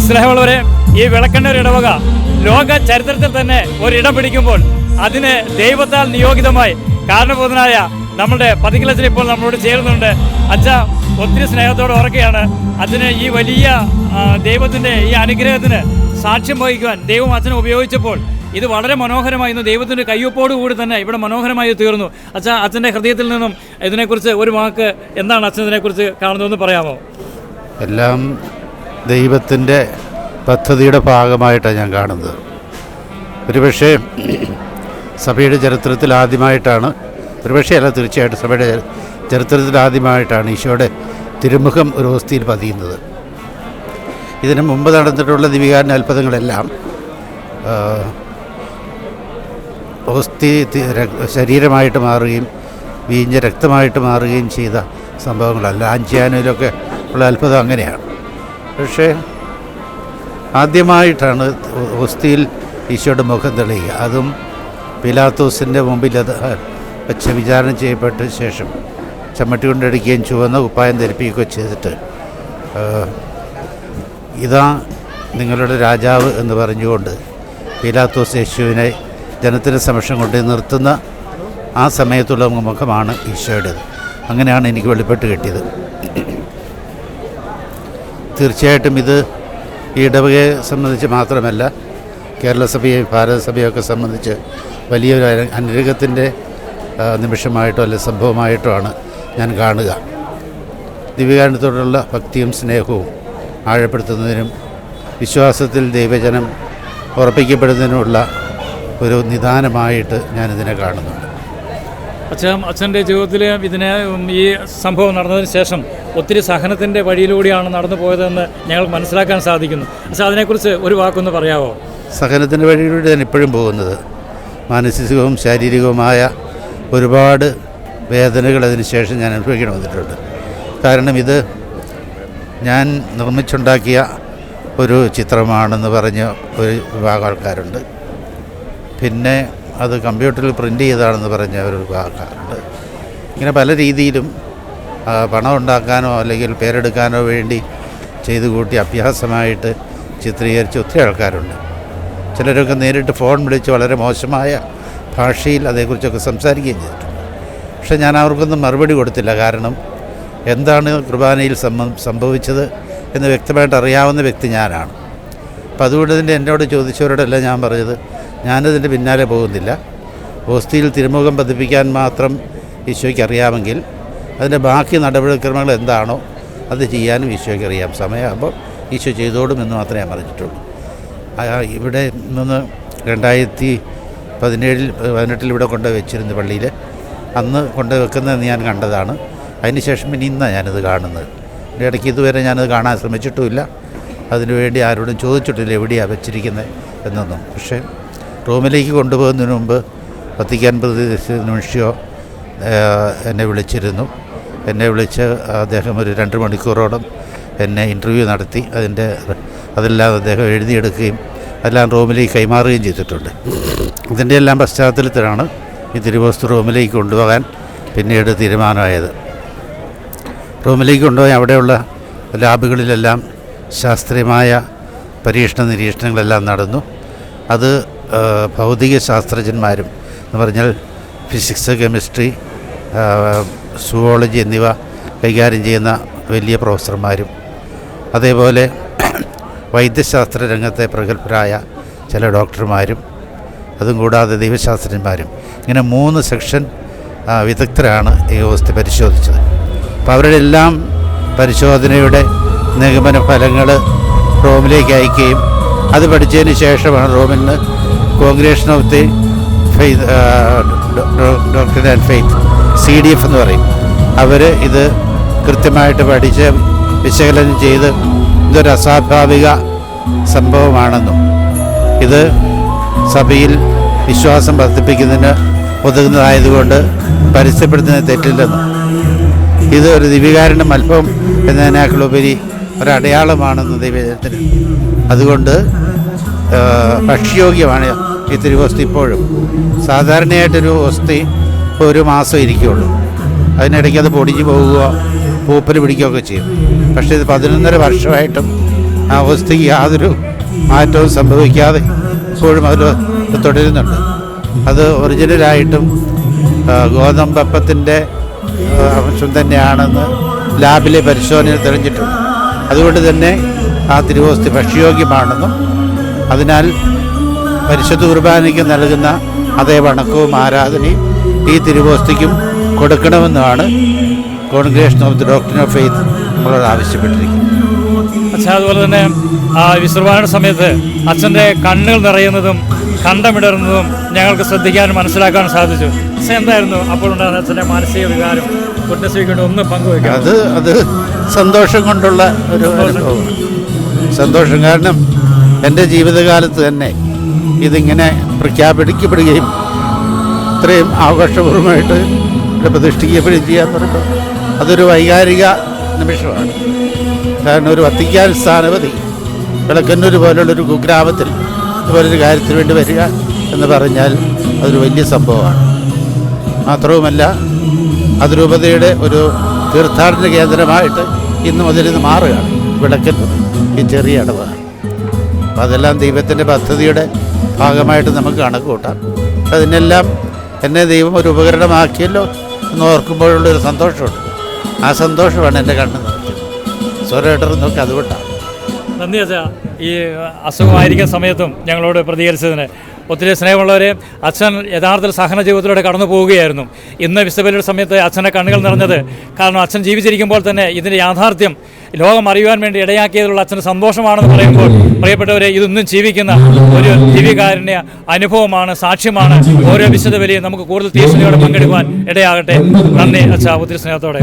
സ്നേഹമുള്ളവരെ, ഈ വിളക്കണ്ണൂർ ഇടവക ലോക ചരിത്രത്തിൽ തന്നെ ഒരിടം പിടിക്കുമ്പോൾ അതിന് ദൈവത്താൽ നിയോഗിതമായി കാരണബോധനായ നമ്മുടെ പതിക്കലച്ചൻ ഇപ്പോൾ നമ്മളോട് ചേരുന്നുണ്ട്. അച്ഛ ഒത്തിരി സ്നേഹത്തോടെ ഓർക്കുകയാണ്. അതിന് ഈ വലിയ ദൈവത്തിൻ്റെ ഈ അനുഗ്രഹത്തിന് സാക്ഷ്യം വഹിക്കുവാൻ ദൈവം അച്ഛനെ ഉപയോഗിച്ചപ്പോൾ ഇത് വളരെ മനോഹരമായി, ഇന്ന് ദൈവത്തിൻ്റെ കയ്യൊപ്പോടുകൂടി തന്നെ ഇവിടെ മനോഹരമായി തീർന്നു. അച്ഛാ, അച്ഛൻ്റെ ഹൃദയത്തിൽ നിന്നും ഇതിനെക്കുറിച്ച് ഒരു വാക്ക് എന്താണ് അച്ഛൻ ഇതിനെക്കുറിച്ച് കാണുന്നതെന്ന് പറയാമോ? എല്ലാം ദൈവത്തിൻ്റെ പദ്ധതിയുടെ ഭാഗമായിട്ടാണ് ഞാൻ കാണുന്നത്. ഒരുപക്ഷെ സഭയുടെ ചരിത്രത്തിൽ ആദ്യമായിട്ടാണ്, ഒരുപക്ഷെ അല്ല തീർച്ചയായിട്ടും സഭയുടെ ചരിത്രത്തിൽ ആദ്യമായിട്ടാണ് ഈശോയുടെ തിരുമുഖം ഒരു ഹോസ്തിയിൽ പതിയുന്നത്. ഇതിനു മുമ്പ് നടന്നിട്ടുള്ള ദിവികാരൻ അത്ഭുതങ്ങളെല്ലാം ഹോസ്തി ശരീരമായിട്ട് മാറുകയും വീഞ്ഞ രക്തമായിട്ട് മാറുകയും ചെയ്ത സംഭവങ്ങളല്ല. ആഞ്ചിയാനയിലൊക്കെ ഉള്ള അത്ഭുതം അങ്ങനെയാണ്. പക്ഷേ ആദ്യമായിട്ടാണ് ഹോസ്തിയിൽ ഈശോയുടെ മുഖം തെളിയുക. അതും പിലാത്തോസിൻ്റെ മുമ്പിൽ അത് വെച്ച് വിചാരണ ചെയ്യപ്പെട്ട ശേഷം ചമ്മട്ടി കൊണ്ടടിക്കുകയും ചുവന്ന കുപ്പായം ധരിപ്പിക്കുകയൊക്കെ ചെയ്തിട്ട് ഇതാ നിങ്ങളുടെ രാജാവ് എന്ന് പറഞ്ഞുകൊണ്ട് പിലാത്തോസ് യേശുവിനെ ജനത്തിൻ്റെ സമക്ഷം കൊണ്ട് നിർത്തുന്ന ആ സമയത്തുള്ള മുഖമാണ് ഈശോയുടേത്. അങ്ങനെയാണ് എനിക്ക് വെളിപ്പെട്ട് കിട്ടിയത്. തീർച്ചയായിട്ടും ഇത് ഈ ഇടവകയെ സംബന്ധിച്ച് മാത്രമല്ല, കേരളസഭയെയും ഭാരതസഭയൊക്കെ സംബന്ധിച്ച് വലിയൊരു അനുഗ്രഹത്തിൻ്റെ നിമിഷമായിട്ടോ അല്ലെ സംഭവമായിട്ടോ ആണ് ഞാൻ കാണുക. ദിവ്യകാരുണ്യത്തോടുള്ള ഭക്തിയും സ്നേഹവും ആഴപ്പെടുത്തുന്നതിനും വിശ്വാസത്തിൽ ദൈവജനം ഉറപ്പിക്കപ്പെടുന്നതിനുമുള്ള ഒരു നിദാനമായിട്ട് ഞാനിതിനെ കാണുന്നുണ്ട്. അച്ഛൻ്റെ ജീവിതത്തിൽ ഇതിനെ ഈ സംഭവം നടന്നതിന് ശേഷം ഒത്തിരി സഹനത്തിൻ്റെ വഴിയിലൂടെയാണ് നടന്നു പോയതെന്ന് ഞങ്ങൾക്ക് മനസ്സിലാക്കാൻ സാധിക്കുന്നു. പക്ഷേ അതിനെക്കുറിച്ച് ഒരു വാക്കൊന്ന് പറയാമോ? സഹനത്തിൻ്റെ വഴിയിലൂടെ ഞാൻ ഇപ്പോഴും പോകുന്നത്. മാനസികവും ശാരീരികവുമായ ഒരുപാട് വേദനകൾ അതിന് ശേഷം ഞാൻ അനുഭവിക്കണം വന്നിട്ടുണ്ട്. കാരണം ഇത് ഞാൻ നിർമ്മിച്ചുണ്ടാക്കിയ ഒരു ചിത്രമാണെന്ന് പറഞ്ഞ ഒരു വിഭാഗം ആൾക്കാരുണ്ട്. പിന്നെ അത് കമ്പ്യൂട്ടറിൽ പ്രിൻ്റ് ചെയ്താണെന്ന് പറഞ്ഞ ഒരു വിഭാഗക്കാരുണ്ട്. ഇങ്ങനെ പല രീതിയിലും പണം ഉണ്ടാക്കാനോ അല്ലെങ്കിൽ പേരെടുക്കാനോ വേണ്ടി ചെയ്തു കൂട്ടി അഭ്യാസമായിട്ട് ചിത്രീകരിച്ച ഒത്തിരി ആൾക്കാരുണ്ട്. ചിലരൊക്കെ നേരിട്ട് ഫോൺ വിളിച്ച് വളരെ മോശമായ ഭാഷയിൽ അതേക്കുറിച്ചൊക്കെ സംസാരിക്കുകയും ചെയ്തിട്ടുണ്ട്. പക്ഷേ ഞാൻ അവർക്കൊന്നും മറുപടി കൊടുത്തില്ല. കാരണം എന്താണ് കുർബാനയിൽ സംഭവിച്ചത് എന്ന് വ്യക്തമായിട്ട് അറിയാവുന്ന വ്യക്തി ഞാനാണ്. അപ്പോൾ അതുകൊണ്ട് തന്നെ എന്നോട് ചോദിച്ചവരോടെല്ലാം ഞാൻ പറഞ്ഞത്, ഞാനതിൻ്റെ പിന്നാലെ പോകുന്നില്ല. ഹോസ്തിയിൽ തിരുമുഖം പതിപ്പിക്കാൻ മാത്രം ഈശോയ്ക്ക് അറിയാമെങ്കിൽ അതിൻ്റെ ബാക്കി നടപടിക്രമങ്ങൾ എന്താണോ അത് ചെയ്യാനും ഈശോയ്ക്ക് അറിയാം. സമയമാകുമ്പോൾ ഈശോ ചെയ്തോടും എന്ന് മാത്രമേ ഞാൻ പറഞ്ഞിട്ടുള്ളൂ. ഇവിടെ നിന്ന് 2017-18 ഇവിടെ കൊണ്ടുപോയി വെച്ചിരുന്നു പള്ളിയിൽ. അന്ന് കൊണ്ടുപോയി വെക്കുന്നതെന്ന് ഞാൻ കണ്ടതാണ്. അതിനുശേഷം പിന്നെ ഇന്നാണ് ഞാനിത് കാണുന്നത്. എൻ്റെ ഇടയ്ക്ക് ഇതുവരെ ഞാനത് കാണാൻ ശ്രമിച്ചിട്ടുമില്ല. അതിനുവേണ്ടി ആരോടും ചോദിച്ചിട്ടില്ല എവിടെയാണ് വെച്ചിരിക്കുന്നത് എന്നൊന്നും. പക്ഷേ റോമിലേക്ക് കൊണ്ടുപോകുന്നതിന് മുമ്പ് വത്തിക്കാൻ പ്രതിനിധി നിമിഷോ എന്നെ വിളിച്ചിരുന്നു. എന്നെ വിളിച്ച് അദ്ദേഹം ഒരു 2 മണിക്കൂറോളം എന്നെ ഇൻ്റർവ്യൂ നടത്തി. അതെല്ലാം അദ്ദേഹം എഴുതിയെടുക്കുകയും എല്ലാം റോമിലേക്ക് കൈമാറുകയും ചെയ്തിട്ടുണ്ട്. ഇതിൻ്റെ എല്ലാം പശ്ചാത്തലത്തിലാണ് ഈ തിരുവോസ്തു റോമിലേക്ക് കൊണ്ടുപോകാൻ പിന്നീട് തീരുമാനമായത്. റോമിലേക്ക് കൊണ്ടുപോയി അവിടെയുള്ള ലാബുകളിലെല്ലാം ശാസ്ത്രീയമായ പരീക്ഷണ നിരീക്ഷണങ്ങളെല്ലാം നടന്നു. അത് ഭൗതിക ശാസ്ത്രജ്ഞന്മാരും എന്ന് പറഞ്ഞാൽ ഫിസിക്സ്, കെമിസ്ട്രി, സുവോളജി എന്നിവ കൈകാര്യം ചെയ്യുന്ന വലിയ പ്രൊഫസർമാരും അതേപോലെ വൈദ്യശാസ്ത്ര രംഗത്തെ പ്രഗത്ഭരായ ചില ഡോക്ടർമാരും അതും കൂടാതെ ദൈവശാസ്ത്രജ്ഞന്മാരും ഇങ്ങനെ 3 സെക്ഷൻ വിദഗ്ധരാണ് ഈ ഹോസ്തി പരിശോധിച്ചത്. അപ്പോൾ അവരുടെ എല്ലാം പരിശോധനയുടെ നിഗമന ഫലങ്ങൾ റോമിലേക്ക് അയക്കുകയും അത് പഠിച്ചതിന് ശേഷമാണ് റോമിൽ നിന്ന് congregation of the faith doctor and faith CDF എന്ന് പറയും. അവർ ഇത് കൃത്യമായിട്ട് പഠിച്ച് വിശകലനം ചെയ്ത് ഇതൊരു അസ്വാഭാവിക സംഭവമാണെന്നും ഇത് സഭയിൽ വിശ്വാസം വർദ്ധിപ്പിക്കുന്നതിന് ഉതകുന്നതായതുകൊണ്ട് പരസ്യപ്പെടുത്തുന്നതിന് തെറ്റില്ലെന്നും ഇത് ഒരു ദിവ്യകാരുണ്യം അല്പം എന്നതിനേക്കാളുപരി ഒരടയാളമാണെന്ന് ദൈവജനത്തിന്. അതുകൊണ്ട് ഭക്ഷ്യയോഗ്യമാണ് ഈ തിരുവോസ്തി. ഇപ്പോഴും സാധാരണയായിട്ടൊരു വസ്തി 1 മാസം ഇരിക്കുകയുള്ളൂ. അതിനിടയ്ക്ക് അത് പൊടിഞ്ഞു പോവുകയോ പൂപ്പൽ പിടിക്കുകയൊക്കെ ചെയ്യും. പക്ഷേ ഇത് 11.5 വർഷമായിട്ടും ആ അവസ്ഥയ്ക്ക് യാതൊരു മാറ്റവും സംഭവിക്കാതെ ഇപ്പോഴും അവർ തുടരുന്നുണ്ട്. അത് ഒറിജിനലായിട്ടും ഗോതമ്പപ്പത്തിൻ്റെ അംശം തന്നെയാണെന്ന് ലാബിലെ പരിശോധനയിൽ തെളിഞ്ഞിട്ടുണ്ട്. അതുകൊണ്ട് തന്നെ ആ തിരുവോസ്തി ഭക്ഷ്യയോഗ്യമാണെന്നും അതിനാൽ പരിശുദ്ധ കുർബാനയ്ക്ക് നൽകുന്ന അതേ വണക്കവും ആരാധനയും ഈ തിരുവോസ്തിക്കും കൊടുക്കണമെന്നാണ് congregation of the doctrine of faith നമ്മളോട് ആവശ്യപ്പെട്ടിരിക്കുന്നത്. അച്ഛൻ അതുപോലെ തന്നെ വിശ്രമണ സമയത്ത് അച്ഛൻ്റെ കണ്ണുകൾ നിറയുന്നതും കണ്ടമിടറുന്നതും ഞങ്ങൾക്ക് ശ്രദ്ധിക്കാനും മനസ്സിലാക്കാനും സാധിച്ചു. അച്ഛൻ എന്തായിരുന്നു അപ്പോൾ ഉണ്ടാകുന്ന അച്ഛൻ്റെ മാനസിക വികാരം കുറ്റസ്വീകരിക്കൊണ്ട് ഒന്ന് പങ്കുവയ്ക്കാം. അത് സന്തോഷം കൊണ്ടുള്ള ഒരു അനുഭവമാണ്. സന്തോഷം കാരണം എൻ്റെ ജീവിതകാലത്ത് തന്നെ ഇതിങ്ങനെ പ്രഖ്യാപിക്കപ്പെടുകയും ഇത്രയും ആഘോഷപൂർവ്വമായിട്ട് ഇവിടെ പ്രതിഷ്ഠിക്കപ്പെടുകയും ചെയ്യാന്ന് പറയുമ്പോൾ അതൊരു വൈകാരിക നിമിഷമാണ്. കാരണം ഒരു വത്തിക്കാൻ സ്ഥാനപതി വിളക്കന്നൂർ പോലുള്ളൊരു കുഗ്രാമത്തിൽ ഇതുപോലൊരു കാര്യത്തിന് വേണ്ടി വരിക എന്ന് പറഞ്ഞാൽ അതൊരു വലിയ സംഭവമാണ്. മാത്രവുമല്ല അതിരൂപതയുടെ ഒരു തീർത്ഥാടന കേന്ദ്രമായിട്ട് ഇന്ന് മുതൽ ഇത് മാറുകയാണ് വിളക്കന്നൂർ ഈ ചെറിയ ഇടവാണ്. അപ്പം അതെല്ലാം ദൈവത്തിൻ്റെ പദ്ധതിയുടെ ഭാഗമായിട്ട് നമുക്ക് കണക്ക് കൂട്ടാം. അതിനെല്ലാം എന്നെ ദൈവം ഒരു ഉപകരണമാക്കിയല്ലോ എന്ന് ഓർക്കുമ്പോഴുള്ളൊരു സന്തോഷമുണ്ട്. ആ സന്തോഷമാണ് എൻ്റെ കണ്ണ് സ്വരമിടർന്നൊക്കെ അതുകൊണ്ടാണ്. നന്ദി അച്ഛാ, ഈ അസുഖമായിരിക്കുന്ന സമയത്തും ഞങ്ങളോട് പ്രതികരിച്ചതിന്. ഒത്തിരി സ്നേഹമുള്ളവരെ, അച്ഛൻ യഥാർത്ഥത്തിൽ സഹന ജീവിതത്തിലൂടെ കടന്നു പോവുകയായിരുന്നു. ഇന്ന് വിശുദ്ധബലിയുടെ സമയത്ത് അച്ഛൻ്റെ കണ്ണുകൾ നിറഞ്ഞത് കാരണം അച്ഛൻ ജീവിച്ചിരിക്കുമ്പോൾ തന്നെ ഇതിൻ്റെ യാഥാർത്ഥ്യം ലോകം അറിയുവാൻ വേണ്ടി ഇടയാക്കിയതിലുള്ള അച്ഛൻ്റെ സന്തോഷമാണെന്ന് പറയുമ്പോൾ പ്രിയപ്പെട്ടവരെ, ഇതൊന്നും ജീവിക്കുന്ന ഒരു ദിവ്യകാരുണ്യ അനുഭവമാണ്, സാക്ഷ്യമാണ്. ഓരോ വിശുദ്ധ ബലിയും നമുക്ക് കൂടുതൽ തീക്ഷ്ണതയോടെ പങ്കെടുക്കുവാൻ ഇടയാകട്ടെ. നന്ദി അച്ഛാ, ഒത്തിരി സ്നേഹത്തോടെ.